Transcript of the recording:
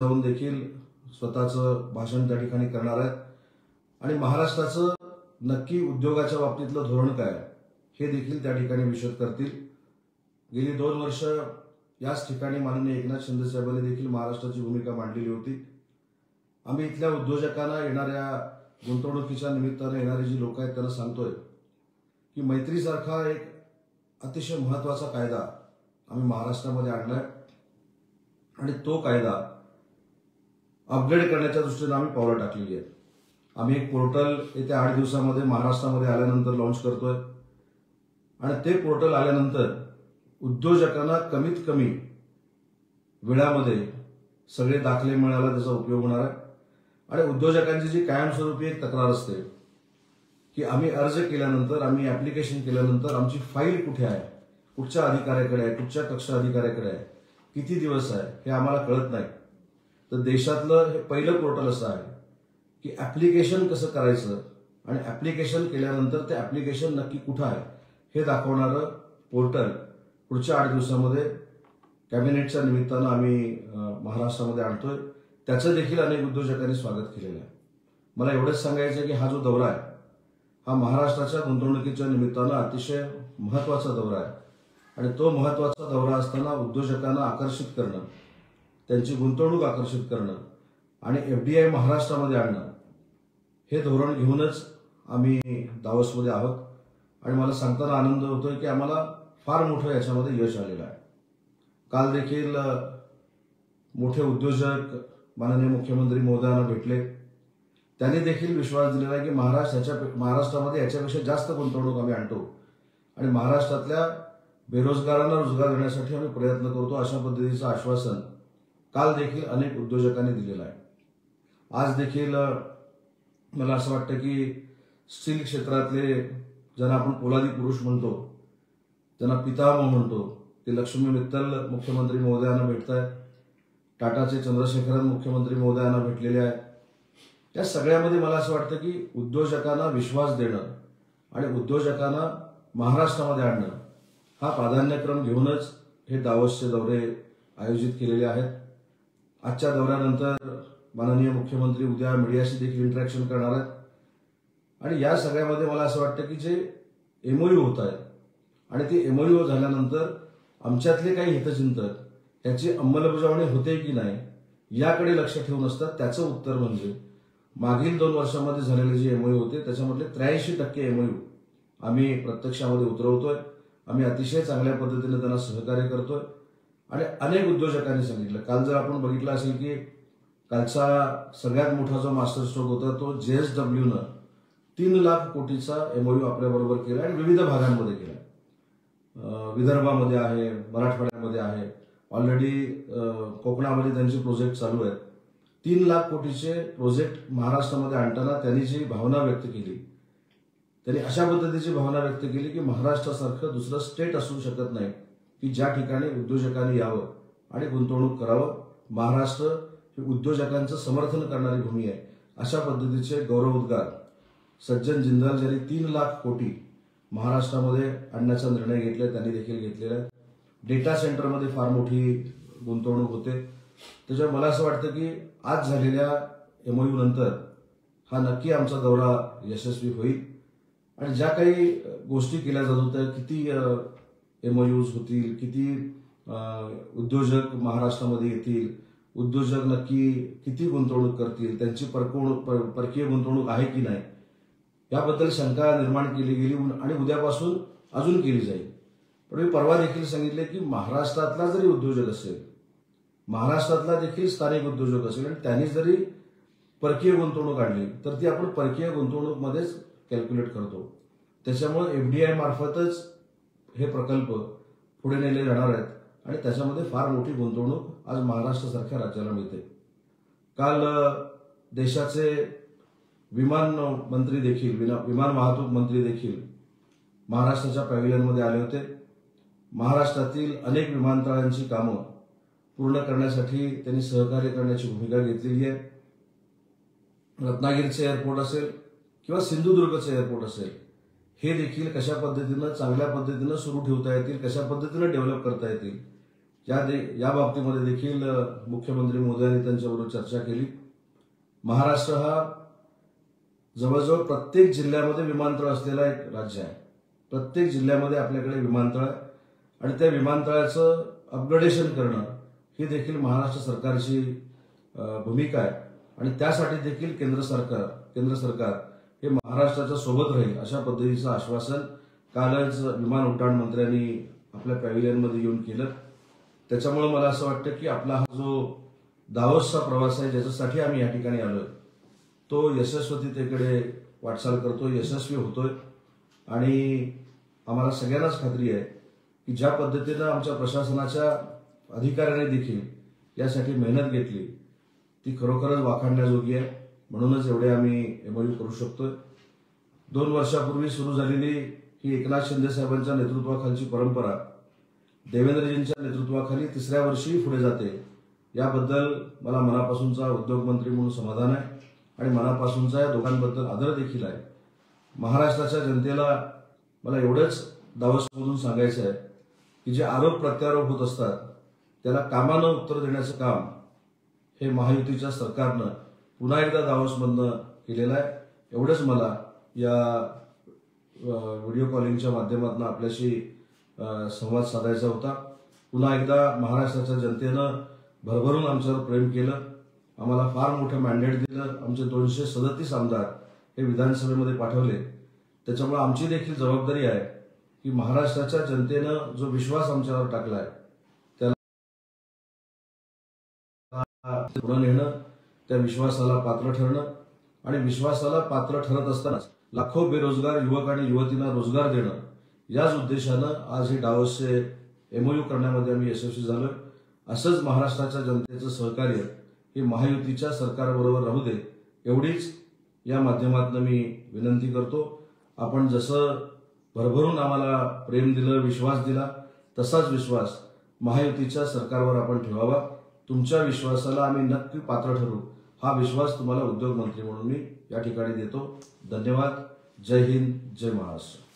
जाऊन देखील स्वतःचं भाषण त्या ठिकाणी करणार आहेत आणि महाराष्ट्राचं नक्की उद्योगाच्या बाबतीतलं धोरण काय हे देखील त्या ठिकाणी विशद करतील। गेली 2 वर्ष याच ठिकाणी माननीय एकनाथ शिंदे साहेबांनी देखील महाराष्ट्राची भूमिका मांडलेली होती। आम्ही इथल्या उद्योजकांना येणाऱ्या गुंतवणुकीच्या निमित्ताने येणारे जी लोक आहेत त्यांना सांगतोय की मैत्रीसारखा एक अतिशय महत्त्वाचा कायदा आम्ही महाराष्ट्रामध्ये आणलाय आणि तो कायदा अपग्रेड करण्याच्या दृष्टीने आम्ही पावलं टाकलेली आहेत। आम्ही एक पोर्टल येत्या 8 दिवसांमध्ये महाराष्ट्रामध्ये आल्यानंतर लॉन्च करतोय आणि ते पोर्टल आल्यानंतर उद्योजकांना कमीत कमी वेळामध्ये सगळे दाखले मिळायला त्याचा उपयोग होणार आहे। आणि उद्योजकांची जी कायमस्वरूपी एक तक्रार असते की आम्ही अर्ज केल्यानंतर आम्ही ऍप्लिकेशन केल्यानंतर आमची फाईल कुठे आहे, कुठच्या अधिकाऱ्याकडे आहे, कुठच्या कक्षा अधिकाऱ्याकडे आहे, किती दिवस आहे हे आम्हाला कळत नाही। तर देशातलं हे पहिलं पोर्टल असं आहे की ऍप्लिकेशन कसं करायचं आणि ऍप्लिकेशन केल्यानंतर ते ऍप्लिकेशन नक्की कुठे आहे हे दाखवणारं पोर्टल पुढच्या 8 दिवसांमध्ये कॅबिनेटच्या निमित्तानं आम्ही महाराष्ट्रामध्ये आणतोय। त्याचं देखील अनेक उद्योजकांनी स्वागत केलेलं आहे। मला एवढंच सांगायचं आहे की हा जो दौरा आहे हा महाराष्ट्राच्या गुंतवणुकीच्या निमित्तानं अतिशय महत्त्वाचा दौरा आहे आणि तो महत्त्वाचा दौरा असताना उद्योजकांना आकर्षित करणं, त्यांची गुंतवणूक आकर्षित करणं आणि एफडीआय महाराष्ट्रामध्ये आणणं हे धोरण घेऊनच आम्ही दावोसमध्ये आहोत। आणि मला सांगताना आनंद होतोय की आम्हाला फार मोठं याच्यामध्ये यश आलेलं आहे। काल देखील मोठे उद्योजक माननीय मुख्यमंत्री महोदयांना भेटले, त्यांनी देखील विश्वास दिलेला आहे की महाराष्ट्रामध्ये याच्यापेक्षा जास्त गुंतवणूक आम्ही आणतो आणि महाराष्ट्रातल्या बेरोजगारांना रोजगार देण्यासाठी आम्ही प्रयत्न करतो, अशा पद्धतीचं आश्वासन काल देखील अनेक उद्योजकांनी दिलेलं आहे। आज देखील मला असं वाटतं की स्टील क्षेत्रातले ज्यांना आपण पोलादी पुरुष म्हणतो, ज्यांना पितामह म्हणतो, ते लक्ष्मी मित्तल मुख्यमंत्री महोदयांना भेटत आहेत, टाटाचे चंद्रशेखरन मुख्यमंत्री महोदयांना भेटलेले आहेत। या सगळ्यामध्ये मला असं वाटतं की उद्योजकांना विश्वास देणं आणि उद्योजकांना महाराष्ट्रामध्ये आणणं हा प्राधान्यक्रम घेऊनच हे दावोसचे दौरे आयोजित केलेले आहेत। आजच्या दौऱ्यानंतर माननीय मुख्यमंत्री उद्या मीडियाशी देखील इंटरॅक्शन करणार आहेत आणि या सगळ्यामध्ये मला असं वाटतं की जे एमओयू होत आहे आणि ते एमओयू झाल्यानंतर आमच्यातले काही हितचिंतक त्याची अंमलबजावणी होते की नाही याकडे लक्ष ठेवून असतात। त्याचं उत्तर म्हणजे मागील 2 वर्षांमध्ये झालेले जे एमओयू होते त्याच्यामधले 83% एमओयू आम्ही प्रत्यक्षामध्ये उतरवतोय। आम्ही अतिशय चांगल्या पद्धतीने त्यांना सहकार्य करतोय आणि अनेक उद्योजकांनी सांगितलं, काल जर आपण बघितलं असेल की कालचा सगळ्यात मोठा जो मास्टर स्ट्रोक होता तो JSWनं 3 लाख कोटीचा एमओयू आपल्याबरोबर केला आणि विविध भागांमध्ये केला। विदर्भामध्ये आहे, मराठवाड्यामध्ये आहे, ऑलरेडी कोकणामध्ये त्यांचे प्रोजेक्ट चालू आहेत। 3 लाख कोटीचे प्रोजेक्ट महाराष्ट्रामध्ये आणताना त्यांनी जी भावना व्यक्त केली, त्यांनी अशा पद्धतीची भावना व्यक्त केली की महाराष्ट्रासारखं दुसरं स्टेट असू शकत नाही की ज्या ठिकाणी उद्योजकांनी यावं आणि गुंतवणूक करावं। महाराष्ट्र हे उद्योजकांचं समर्थन करणारी भूमी आहे, अशा पद्धतीचे गौरवोद्गार सज्जन जिंदाल ज्यांनी 3 लाख कोटी महाराष्ट्रामध्ये आणण्याचा निर्णय घेतला त्यांनी देखील घेतलेला आहे। डेटा सेंटरमध्ये फार मोठी गुंतवणूक होते। त्याच्यामुळे मला असं वाटतं की आज झालेल्या एमओयू नंतर हा नक्की आमचा दौरा यशस्वी होईल आणि ज्या काही गोष्टी केल्या जात होत्या, किती एमओयूज होतील, किती उद्योजक महाराष्ट्रामध्ये येतील, उद्योजक नक्की किती गुंतवणूक करतील, त्यांची परकीय गुंतवणूक आहे की नाही याबद्दल शंका निर्माण केली गेली आणि उद्यापासून अजून केली जाईल। पण मी परवा देखील सांगितले की महाराष्ट्रातला जरी उद्योजक असेल, महाराष्ट्रातला देखील स्थानिक उद्योजक असेल आणि त्यांनी जरी परकीय गुंतवणूक आणली तर ती आपण परकीय गुंतवणूकमध्येच कॅल्क्युलेट करतो। त्याच्यामुळे एफडीआय मार्फतच हे प्रकल्प पुढे नेले जाणार आहेत आणि त्याच्यामध्ये फार मोठी गुंतवणूक आज महाराष्ट्रासारख्या राज्याला मिळते। काल देशाचे विमान मंत्री देखील, विमान वाहतूक मंत्री देखील महाराष्ट्राच्या पॅव्हिलियनमध्ये आले होते। महाराष्ट्रातील अनेक विमानतळांची कामं पूर्ण करण्यासाठी त्यांनी सहकार्य करण्याची भूमिका घेतलेली आहे। रत्नागिरीचे एअरपोर्ट असेल किंवा सिंधुदुर्गचे एअरपोर्ट असेल, हे देखील कशा पद्धतीनं चांगल्या पद्धतीनं सुरू ठेवता येतील, कशा पद्धतीनं डेव्हलप करता येतील या बाबतीमध्ये देखील मुख्यमंत्री मोदयांनी त्यांच्याबरोबर चर्चा केली। महाराष्ट्र हा जवळजवळ प्रत्येक जिल्ह्यामध्ये विमानतळ असलेला एक राज्य आहे। प्रत्येक जिल्ह्यामध्ये आपल्याकडे विमानतळ आहे आणि त्या विमानतळाचं अपग्रेडेशन करणं ही देखील महाराष्ट्र सरकारची भूमिका आहे आणि त्यासाठी देखील केंद्र सरकार हे महाराष्ट्राच्या सोबत राहील अशा पद्धतीचं आश्वासन कालच विमान उड्डाण मंत्र्यांनी आपल्या पॅव्हिलियनमध्ये येऊन केलं। त्याच्यामुळे मला असं वाटतं की आपला हा जो दावोसचा प्रवास आहे ज्याच्यासाठी आम्ही या ठिकाणी आलोय तो यशस्वीतेकडे वाटचाल करतोय, यशस्वी होतोय आणि आम्हाला सगळ्यांनाच खात्री आहे की ज्या पद्धतीनं आमच्या प्रशासनाच्या अधिकाऱ्यांनी देखील यासाठी मेहनत घेतली ती खरोखरच वाखाणण्याजोगी आहे। म्हणूनच एवढे आम्ही एमओयू करू शकतोय। 2 वर्षापूर्वी सुरू झालेली ही एकनाथ शिंदे साहेबांच्या नेतृत्वाखालची परंपरा देवेंद्रजींच्या नेतृत्वाखाली 3ऱ्या वर्षी पुढे जाते याबद्दल मला मनापासूनचा उद्योगमंत्री म्हणून समाधान आहे आणि मनापासूनचा या दोघांबद्दल आदर देखील आहे। महाराष्ट्राच्या जनतेला मला एवढंच दावोसमधून सांगायचं आहे की जे आरोप प्रत्यारोप होत असतात त्याला कामानं उत्तर देण्याचं काम हे महायुतीच्या सरकारनं पुन्हा एकदा दावोसमधनं केलेलं आहे। एवढंच मला या व्हिडिओ कॉलिंगच्या माध्यमातून आपल्याशी संवाद साधायचा होता। पुन्हा एकदा महाराष्ट्राच्या जनतेनं भरभरून आमच्यावर प्रेम केलं, आम्हाला फार मोठं मॅन्डेट दिलं, आमचे 237 आमदार हे विधानसभेमध्ये पाठवले। त्याच्यामुळे आमची देखील जबाबदारी आहे की महाराष्ट्राच्या जनतेनं जो विश्वास आमच्यावर टाकलाय त्याला पुढे नेणं, त्या विश्वासाला पात्र ठरणं आणि विश्वासाला पात्र ठरत असतानाच लाखो बेरोजगार युवक आणि युवतींना रोजगार देणं याच उद्देशानं आज हे दावोसचे एमओयू करण्यामध्ये आम्ही यशस्वी झालोय। असंच महाराष्ट्राच्या जनतेचं सहकार्य हे महायुतीच्या सरकारबरोबर राहू दे एवढीच या माध्यमातून मी विनंती करतो। आपण जसं भरभरून आम्हाला प्रेम दिलं, विश्वास दिला तसाच विश्वास महायुतीच्या सरकारवर आपण ठेवावा। तुमच्या विश्वासाला आम्ही नक्की पात्र ठरू हा विश्वास तुम्हाला उद्योगमंत्री म्हणून मी या ठिकाणी देतो। धन्यवाद। जय हिंद, जय महाराष्ट्र।